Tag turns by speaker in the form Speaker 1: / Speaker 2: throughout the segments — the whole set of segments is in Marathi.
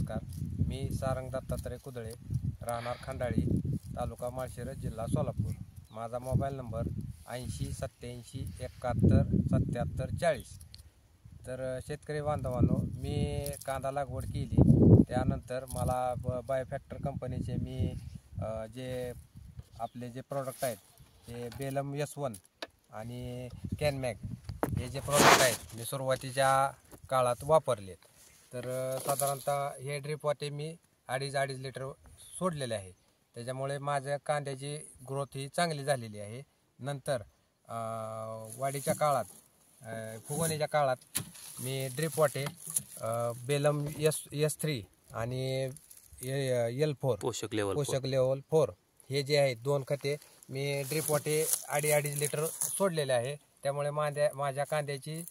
Speaker 1: नमस्कार. मी सारंग दत्तात्रय कुदळे, राहणार खंडाळी, तालुका माळशिरस, जिल्हा सोलापूर. माझा मोबाईल नंबर 80 87 71 77 40. तर शेतकरी बांधवांनो, मी कांदा लागवड केली. त्यानंतर मला बायोफॅक्टर कंपनीचे मी जे आपले जे प्रोडक्ट आहेत ते बेलम S1 आणि कॅनमॅग हे जे प्रोडक्ट आहेत मी सुरुवातीच्या काळात वापरलेत. तर साधारणतः हे ड्रिप वाटे मी 2.5 लिटर सोडलेले आहे. त्याच्यामुळे माझ्या कांद्याची ग्रोथ ही चांगली झालेली आहे. नंतर वाढीच्या काळात फुगवणीच्या काळात मी ड्रिप वाटे बेलम S3 आणि L4 पोषक लेवल 4 हे जे आहेत 2 खते मी ड्रिप वाटे 2.5 लिटर सोडलेले आहे. त्यामुळे माझ्या कांद्याची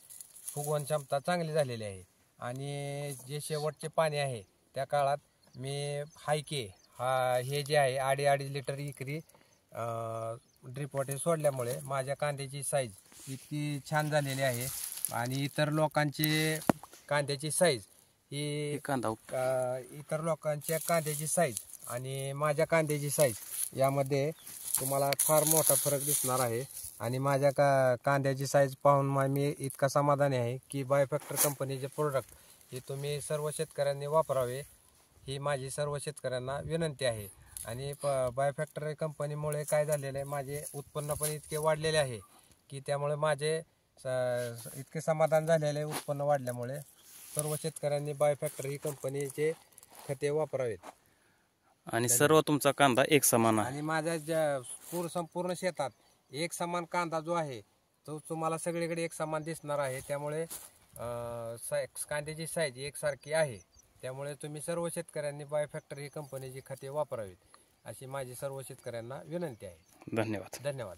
Speaker 1: फुगवण क्षमता चांगली झालेली आहे. आणि जे शेवटचे पाणी आहे त्या काळात मी हायके हे जे आहे 2.5 लिटर एकरी ड्रिप वाटे सोडल्यामुळे माझ्या कांद्याची साईज इतकी छान झालेली आहे. आणि इतर लोकांची कांद्याची साईज ही इतर लोकांच्या कांद्याची साईज आणि माझ्या कांद्याची साईज यामध्ये तुम्हाला फार मोठा फरक दिसणार आहे. आणि माझ्या कांद्याची साईज पाहून मी इतका समाधानी आहे की बायोफॅक्टर कंपनीचे प्रोडक्ट हे तुम्ही सर्व शेतकऱ्यांनी वापरावे ही माझी सर्व शेतकऱ्यांना विनंती आहे. आणि बायोफॅक्टर कंपनीमुळे काय झालेलं आहे, माझे उत्पन्न पण इतके वाढलेले आहे की त्यामुळे माझे इतके समाधान झालेले आहे. उत्पन्न वाढल्यामुळे सर्व शेतकऱ्यांनी बायोफॅक्टर ही कंपनीचे खते वापरावेत.
Speaker 2: आणि सर्व तुमचा कांदा एक समान आहे.
Speaker 1: आणि माझ्या संपूर्ण शेतात एक समान कांदा जो आहे तो तुम्हाला सगळीकडे एक समान दिसणार आहे. त्यामुळे कांद्याची साईज एकसारखी आहे. त्यामुळे तुम्ही सर्व शेतकऱ्यांनी बायोफॅक्टर ही कंपनीची खते वापरावीत अशी माझी सर्व शेतकऱ्यांना विनंती आहे.
Speaker 2: धन्यवाद.